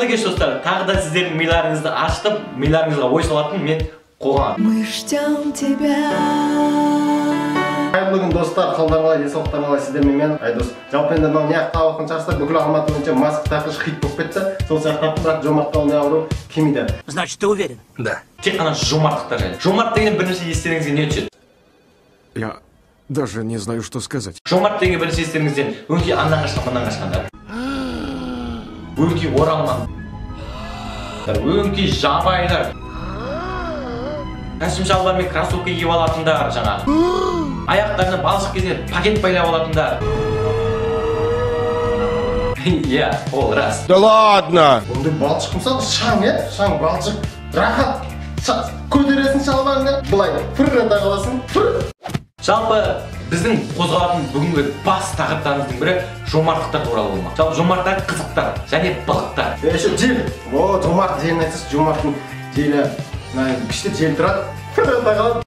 Қайырлы кеш достар. Тағы да сіздердің миларыңызды ашытып, миларыңызға ой салатын мен Қоғам. Мы ждем тебя. Қайырлы күн достар, қалдарыңызға денсаулықтарыңызға қалай, сіздермен мен Айдос. Жалпы енді мынау неғып табылған шығарсыздар, бүкіл Алматы бойынша маска таққыш хит болып кетті. Сол сияқты бірақ жомарттау не ауру кемиді. Значит, ты уверен? Да. Тек қана жомарттықтар жайлы. Жомарт деген бірінші естеріңізге не түседі? Я даже не знаю, что сказать. Жомарт деген бірінші естеріңізден өңкей андан қашқан, мындан қашқандар. Өңкей оралман. Өңкей жабайдар. Кәсім шалбар мен кроссовка киіп алатындар жаңағы. Аяқтарына балшық кезінде пакет байлап алатындар. Иә, ол рас. Да ладно! Ондай балшық мысалы шаң, шаң балшық. Рахат. Көтересің шалбарыңды, былай фыррата қаласың. Жалпы біздің қозғалатын бүгінгі бас тақырыптарымыздың бірі жомарттықтар туралы болмақ. Жалпы жомарттар қызықтар және былықтар. Еще жел. О, жомарт желін айтсыз, жомарттың желі. Күшті жел тұрады. Фыррата қалады.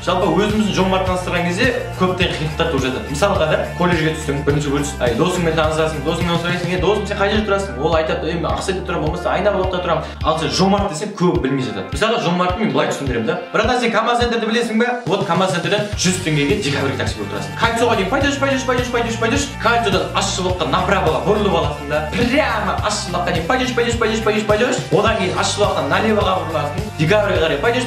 Жалпы өзіміздің жомарттаныстырған кезде көптен қиындықтар туып жатады. Мысалға да колледжге түстің, бірінші курс, досыңмен танысасың, досыңмен сұрайсың, досым сен қай жерде тұрасың? Ол айтады, мен Ақсайда тұрамын, болмаса Айнабұлақта тұрамын. Ал сен жомарт десең көп білмей жатады. Мысалға жомартты мен былай түсіндіремін да. Бірақ сен КамАЗ центрді білесің бе? Вот КамАЗ центрден 100 теңгеге декабрьге таксиге отырасың. Кольцоға дейін пойдешь. Кольцодан Ащыбұлаққа направоға бұрылып аласың да. Прямо Ащыбұлаққа дейін пойдешь. Одан кейін Ащыбұлақтан налевоға бұрыласың. Декабрьге қарай пойдешь.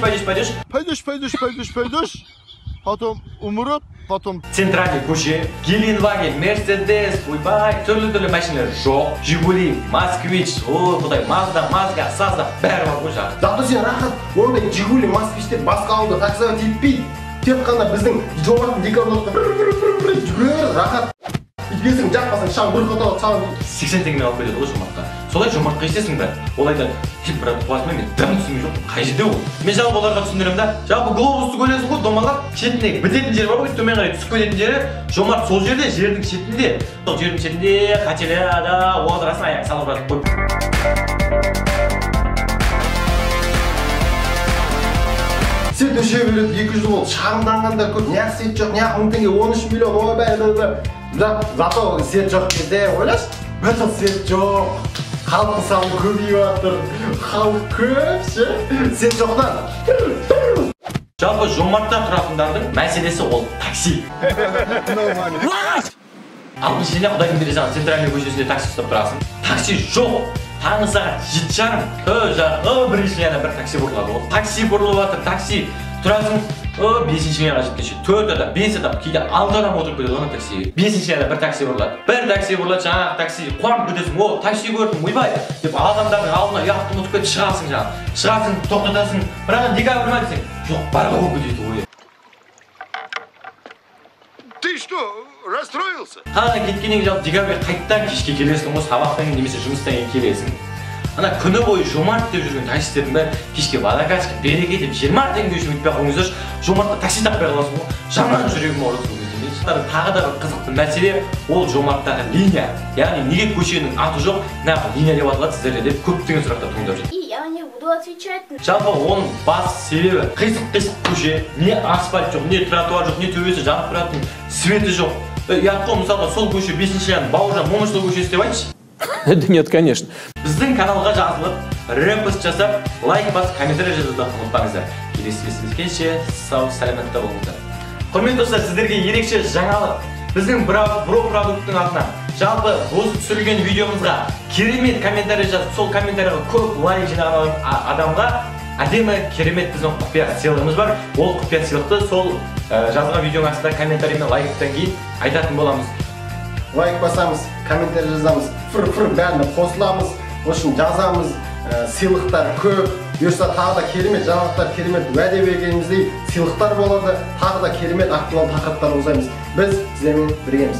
Потом умрет, потом... Центральный көше, Геленваген, Мерседес, ойбай, түрлі машиналар жоқ. Жигули, Москвич, құдай, Мазда, Сазда, бәрі бар ғой жағы. Зато сен рахат, ондай Жигули, Москвичтер басқа ауылда таксиға теппейді. Тек қана біздің жомарттың декабрьлықта жүгір, рахат. Үйгесің жақпасың, шаң бір қотауға шаң 80 теңгемен алып береді ғой жомартқа. Солай жомартқа істесің бе? Ол айтады, брат, қуасың мен дәм түсінген жоқ, қай жерде ол? Мен жалпы оларға түсіндіремін да. Жалпы глобусты көресің ғой, домалап, шетіндегі бітетін жері бар ғой, төмен қарай түсіп кететін жері, жомарт сол жерде, жердің шетінде. Сол жердің шетінде қателерді отырасың, аяқ салып жатып қойып. Сен өше бөледі 200 жыл болды, шағымданғандар көп, неғып сет жоқ, неғып 1000 теңге 13 миллион, ойбай. Бірақ зато сет жоқ кезде ойлаш, бір жыл сет жоқ, халықтың саны көбейіп жатыр, халық көп ше, сет жоқтан. Жалпы жомартта тұратындардың мәселесі ол такси. Алтыншы жерде құдайдың бере жағын центральный көшесінде такси ұстап тұрасың. Такси жоқ. Таңғы сағат 7:30, бірінші линиядан бір такси бұрылады ол. Такси бұрылып жатыр, такси тұрасың, 5-ші линияға жеткенше 4 адам, 5 адам, кейде 6 адам отырып кетеді оны таксиге. 5-ші линияда бір такси бұрылады. Бір такси бұрылады, жаңағы такси қуанып кетесің, о, такси көрдім, ойбай деп адамдардың алдына ұяқтың ұтып кетіп шығасың жаңағы. Шығасың, тоқтатасың, бірақ декабрь ма десең, жоқ, барға ол кетеді ойы. Ты что, расстроился? Тағы кеткеннен жалпы декабрьге қайттан кешке келесің ғой, сабақтан немесе жұмыстан кейін келесің. Ана күні бойы жомарт деп жүрген таксистердің бәрі кешке водокачка, береке деп 20 теңге үшін өтпей қойыңыздаршы, жомартқа такси таппай қаласың ғой, жаман жүрегім ауырады сол кезде. Тағы да бір қызықты мәселе ол жомарттағы линия. Яғни неге көшенің аты жоқ, неғып линия деп аталады сіздерде деп көптеген сұрақтар туындап жүр. Я не буду отвечать. Жалпы оның бас себебі қисық көше, не асфальт жоқ, не тротуар жоқ, не төбесі жанып тұратын, светі жоқ. Яққа мысалға сол көше 5-ші линияның Бауыржан Момышұлы көшесі деп айтшы. Да нет, конечно. Біздің каналға жазылып, репост жасап, лайк басып, комментарий жазуды ұмытпаңыздар. Келесі кездескенше сау сәлеметте болыңыздар. Құрметті достар, сіздерге ерекше жаңалық. Біздің Бро продукттың атынан жалпы осы түсірілген видеомызға керемет комментарий жазып, сол комментарийға көп лайк жинаған адамға әдемі керемет біздің құпия сыйлығымыз бар. Ол құпия сыйлықты сол жазған видеоның астында комментарий мен лайктан кейін айтатын боламыз. Лайк басамыз, комментарий жазамыз, бәріне қосыламыз, үшін жазамыз, сыйлықтар көп, бұйырса тағы да керемет жаңалықтар, керемет уәде бергеніміздей сыйлықтар болады, тағы да керемет актуал тақырыптар қозғаймыз. Біз сіздермен біргеміз.